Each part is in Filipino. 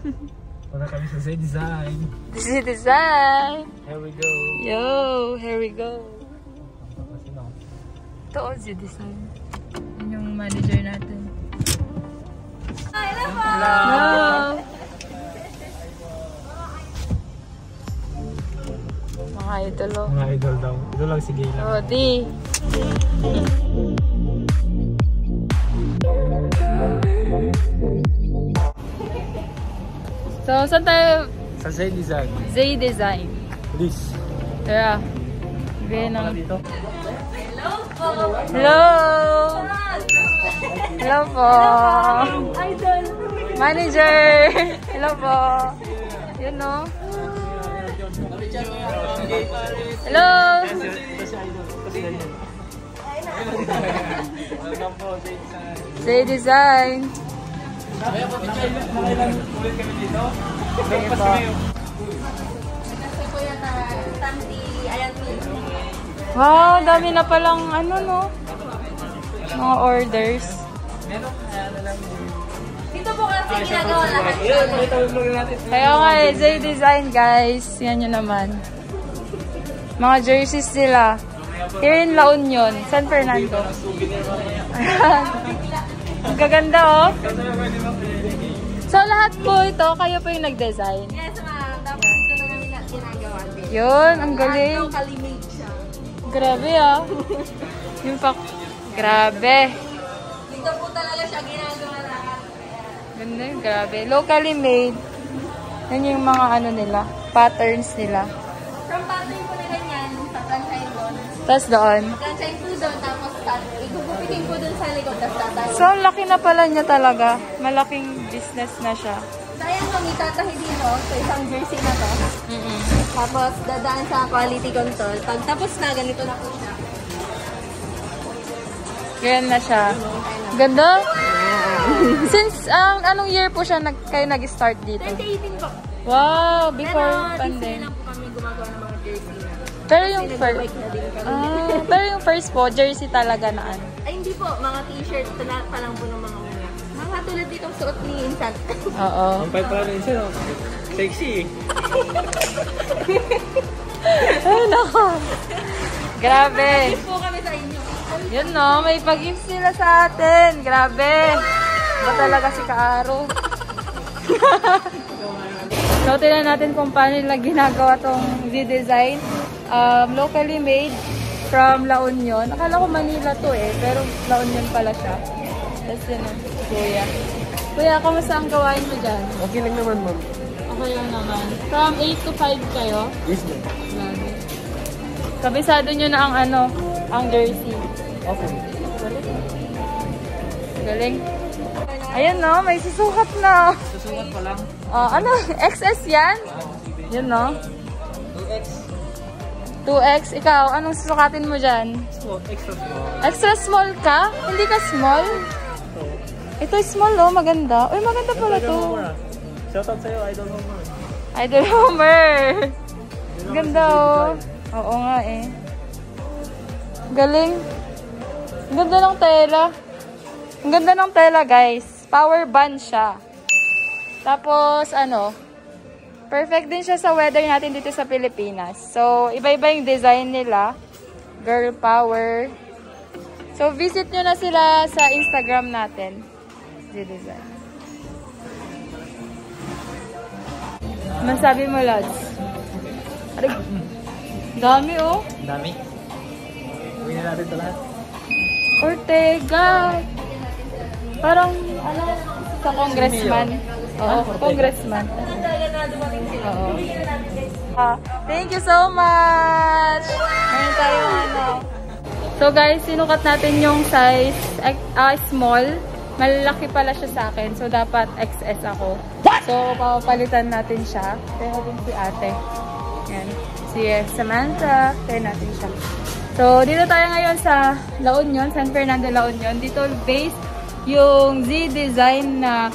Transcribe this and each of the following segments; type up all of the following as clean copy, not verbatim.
Wala kami sa Z Design. Z Design. Here we go. Yo, here we go. Ito o, Z Design. Yun yung manager natin. Hello po! Hello! Mga idol o. Mga idol daw. Ito lang si Gay lang. O, di. So, saan tayo? Sa Z Design. Z Design. Please. Tara. Bigay ng... Dito. Hello! Hello po! Idol! Manager! Hello po! Yun no? Hello! Welcome po, Z Design. Z Design. Nakailan ulit kami dito? Okay po. Kasi po yan na Tanti, ayan po. Wow, dami na palang ano no? Mga orders. Dito po kasi ginagawa lahat. Kaya nga eh, Z Design guys. Yan yun naman. Mga jerseys sila. Here in La Union, San Fernando. Ayan. Ang gaganda oh. So lahat po ito, kayo po yung nag-design. Yes ma'am, tapos ito na namin ginagawa din. Yun, ang galing. Locally made siya. Grabe ah. Yung grabe. Dito po talaga siya ginagawa lahat. Ganda yun, grabe. Locally made. Yan yung mga ano nila, patterns nila. From pattern po nila yan, sa sunshine doon. Tapos doon. Sunshine po doon, tapos igugupitin po doon sa likod, tapos tatay. So, ang laki na pala niya talaga. Malaking business na siya. Sayang kami tatahi dito sa isang jersey na to. Tapos dadaan sa quality control. Pag tapos na, ganito na po siya. Ganyan na siya. Ganda. Since, anong year po siya kayo nag-start dito? 2018 po. Wow, before Pero this year pandemic. lang po kami gumagawa ng mga jersey na. Pero yung first, Nag-bike na din kami. pero yung first po, jersey talaga na ano. Ay hindi po, mga t-shirt pa lang po ng mga una. Mga tulad ditong suot ni Insan. Oo. Ang pa rin siya, no? Sexy. Ay, nako. Grabe. Po kami sa inyo. Yun no, may pag-gift sila sa atin. Grabe. Ba talaga si Kaaro? So, tingnan natin kung paano nila ginagawa tong Z-Design. Locally made from La Union. Akala ko Manila to eh, pero La Union pala siya. Tapos yun Kuya. Kuya, kamusta ang gawain mo dyan? Okay lang naman, ma'am. Okay lang naman. From 8 to 5 kayo? Yes, ma'am. Grabe. Kabisado nyo na ang jersey. Okay. Galing. Ayun no, may susukat na. Susukat pa lang. Ano? XS yan? Yun no? 2X. 2X. Ikaw, anong susukatin mo dyan? Extra small. Extra small ka? Hindi ka small? Ito small oh, maganda. Uy, maganda pala to. Shoutout sa'yo, Idol Homer. Idol Homer. Ganda oh. Oo nga eh. Galing. Ang ganda ng tela. Ang ganda ng tela guys. Power band siya. Tapos perfect din siya sa weather natin dito sa Pilipinas. So, iba-iba yung design nila. Girl power. So, visit nyo na sila sa Instagram natin. Z-Design. Masabi mo, Lods? Dami, oh. Dami. Uwi na natin ito lahat. Ortega. Parang, sa congressman. Oo, congressman. Oo. Thank you so much! Ngayon tayo, So guys, sinukat natin yung size small. Malalaki pala siya sa akin. So, dapat XS ako. So, papalitan natin siya. Kaya natin si ate. Yan. Si Samantha. Kaya natin siya. So, dito tayo ngayon sa La Union, San Fernando, La Union. Dito based yung Z-Design na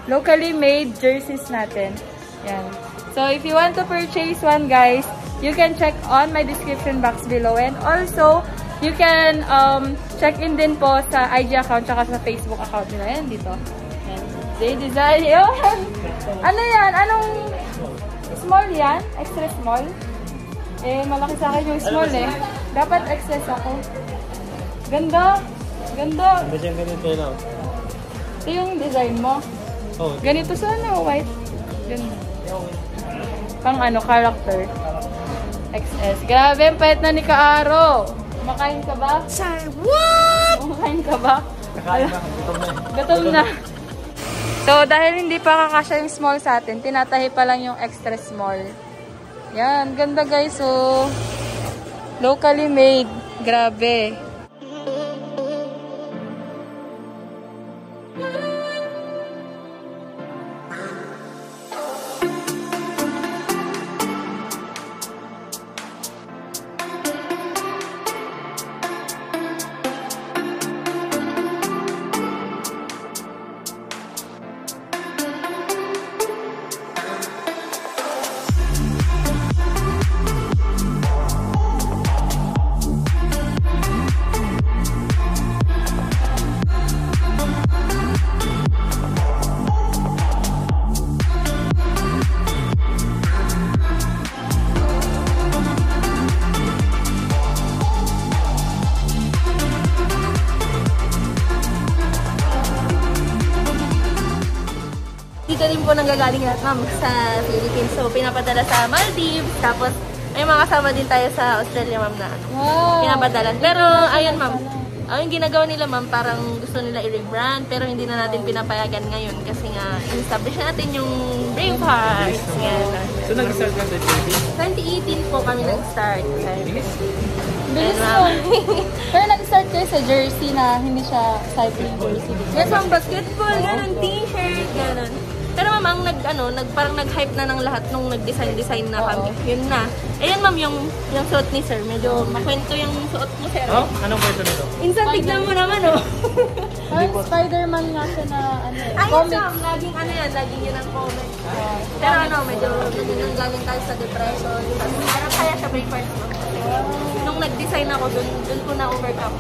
locally made jerseys natin. Yan. So, if you want to purchase one, guys, you can check on my description box below. And also, you can check in din po sa IG account tsaka sa Facebook account nila. Yan, dito. Yan. Z birthday design. Yun. Ano yan? Anong small yan? Extra small? Eh, malaki sa akin yung small eh. Dapat excess ako. Ganda. Ganda. Ganda siyang ganito na. Ito yung design mo. Oh. Ganito sana, white. Ganda. Pang ano, character. XS. Grabe, ang payat na ni Kaaro. Kumakain ka ba? Sir, what? Kumakain ka ba? Kakain na. Gutom na. Gutom na. So, dahil hindi pa kakasya yung small sa atin, tinatahi pa lang yung extra small. Yan, ganda guys. So, locally made. Grabe. Dito rin po nanggagaling lahat, ma'am, sa Philippines. So, pinapadala sa Maldives. Tapos, may mga kasama din tayo sa Australia, ma'am, na Wow. pinapadala. Pero, ayun, ma'am. Yung ginagawa nila, ma'am, parang gusto nila i-rebrand. Pero hindi na natin pinapayagan ngayon. Kasi nga, in-establish natin yung Brave Hearts. Yan. So, nag-start ka sa 2018 po kami nag-start. Bilis And, mo. ma'am. Pero nag-start kayo sa jersey na hindi siya cycling jersey. Yes, ma'am, basketball, ganun, t-shirt, ganun. Pero ma'am, parang nag-hype na ng lahat nung nag-design na kami. Yun na. Ayun ma'am, yung suot ni sir. Medyo makwento yung suot mo, sir. Oh? Anong pwesto nito? Insan, tignan mo naman, oh. Parang Spider-Man nga siya na ano eh. Ayun, Comics. ma'am, laging ano yan, laging yun ang comment. Pero medyo nanggaling tayo sa depression. Parang kaya siya break part mo. Nung nag-design ako, dun ko na-overcome.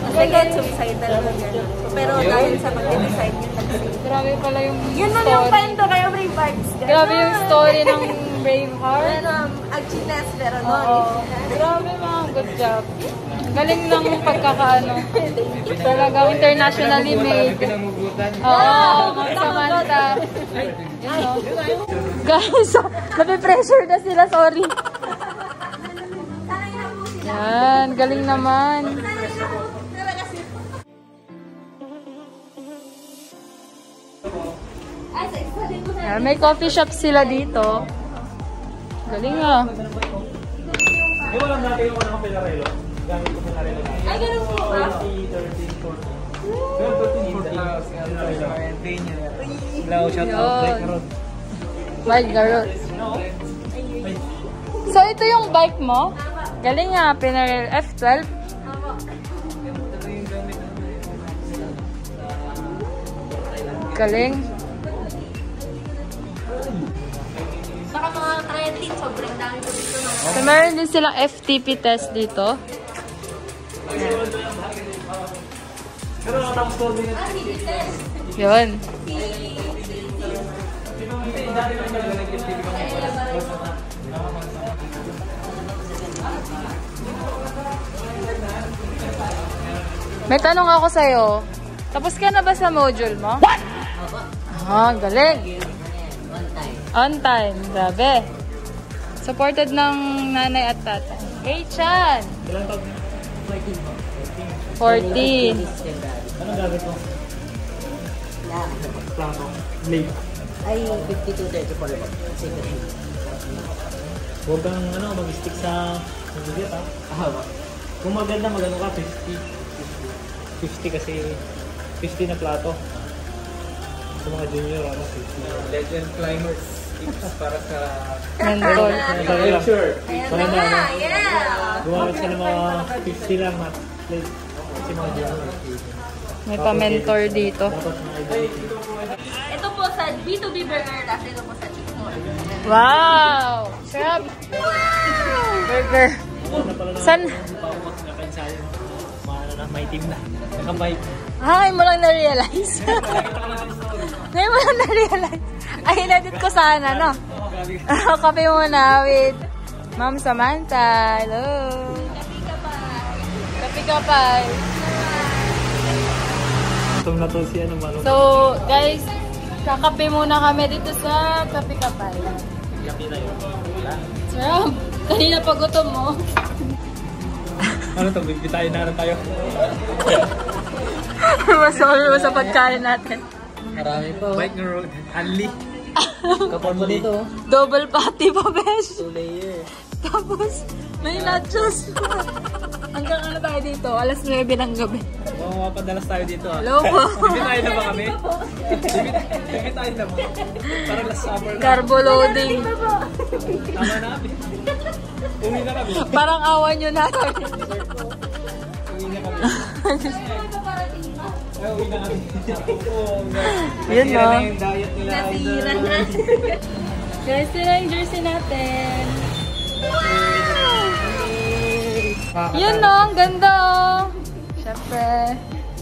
Kasi kahit suicidal ako dyan. Pero dahil sa pag-design yun, Grabe pala yung yun ma'am yung kwento kayo, Brave Hearts. Grabe yung story ng Braveheart. Ano, Agnes, pero no. Oo. Grabe mga good job. Galing ng pagkakaano. Talagang internationally made. Oo, mga Samantha. Yun, no? Guys, napipressure na sila, sorry. Yan, galing naman. Yan, may coffee shop sila dito. Galing ah. Di ba lang natin yung unang Pinarello? Gamit ko Pinarello natin. Ay, ganun po ba? 13, 14. Hello, shout out. Bike Road. Bike garot. So, ito yung bike mo? Galing nga, Pinarello F12. Galing. Baka mga 13, sobrang dami po dito na. So, meron din silang FTP test dito. Pero nakatapos ko din. Yun. May tanong ako sa'yo. Tapos ka na ba sa module mo? What? Ah, galing. On time. Grabe. Supported ng nanay at tatay. Hey, Chan! Ilang tawag? 14. Anong gamit mo? Plato. Blade. Ay, 52-34 po. Huwag kang mag-stick sa mabigat ha. Kung maganda, magano ka, 50. 50 kasi 50 na plato. Sa mga junior, 50. Legend climbers tips para sa Mentor. lecture. Ayan So, na ano, nga, yeah! gumamit sila ng mga 50 lang na plate. Kasi mga junior. May pa-mentor dito. Dapat mga identity. Ito po sa B2B Burger Latte, ito po sa Chickmore. Wow! Sarap! Burger. Ano pala na, San? hindi pa ako nakainsayo. Maano na. May team na. Naka-bike. Ngayon mo lang na-realize. Ngayon mo lang na-realize. Ay, in-edit ko sana, no? Kape muna with Ma'am Samantha. Hello. Kape kapay. Gutom na to siya naman. So, guys, kakape muna kami dito sa Kape kapay. Kape na yun. Sarap. Kanina pa gutom mo. Ano to? Bibitayin na tayo. Masabi mo sa pagkain natin. Marami pa. Bike na road. Unli. Kapal mo dito. Double patty pa, besh. 2 layer. Tapos, may nachos pa. Hanggang ano tayo dito? Alas 9 ng gabi. Oo, mapadalas tayo dito. Hello po. Bibitayin na ba kami? Bibitayin na ba? Parang last summer na. Carbo loading. Tama na kami. Uwi na kami. Parang awan nyo na. Uwi na kami. Ay, uwi na kami. Yun, no? Nasira na yung diet nila. Nasira na. Guys, ito na yung jersey natin. Yun, no? Ang ganda, oh. Siyempre.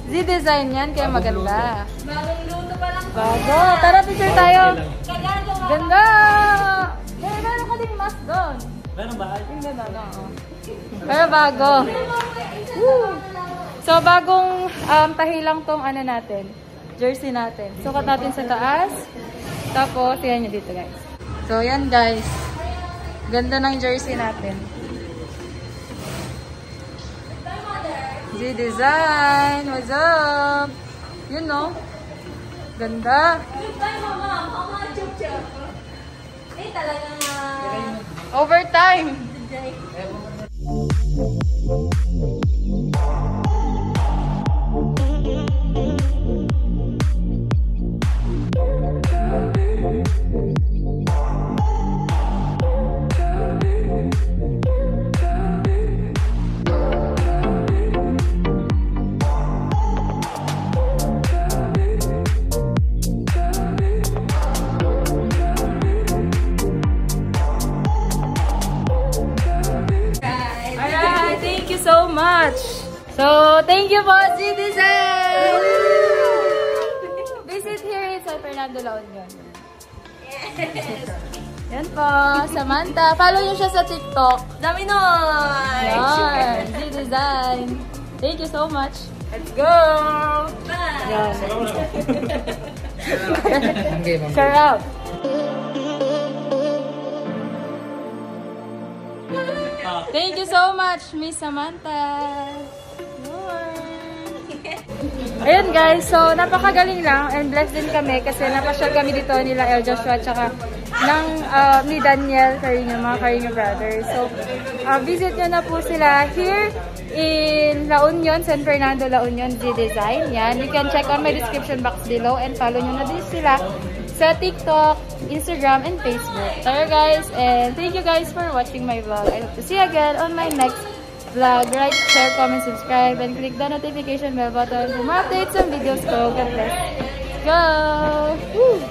Z-design yan, kaya maganda. Bagong luto pa lang. Bago. Tara, picture tayo. Ganda! Meron ka din mask doon. Meron ba? Yung ganda, no? Pero bago. Woo! So, bagong tahi lang tong ano natin, jersey natin. Sukat natin sa taas. Tapos, yan nyo dito, guys. So, yan, guys. Ganda ng jersey natin. Z-Design! What's up? Yun, no? Ganda. Eh, talagang Overtime! So much. So, thank you po, Z-Design! Visit here in San Fernando, La Union. yes. Yan po, Samantha. Follow nyo siya sa TikTok. Dami nun. Yan, Z-Design. Thank you so much. Let's go! Bye. Yan. Okay, ma'am. Sarap. Thank you so much, Miss Samantha. Ayun guys, so napakagaling lang and blessed din kami kasi napasyal kami dito nila El Joshua tsaka ni Daniel Carino, mga Carino brothers. So, visit nyo na po sila here in La Union, San Fernando, La Union, Z-Design. Yan, you can check on my description box below and follow nyo na din sila sa TikTok, Instagram, and Facebook. Tara guys, and thank you guys for watching my vlog. I hope to see you again on my next vlog. Like, share, comment, subscribe, and click the notification bell button for more updates and videos ko. God bless. Go! Woo!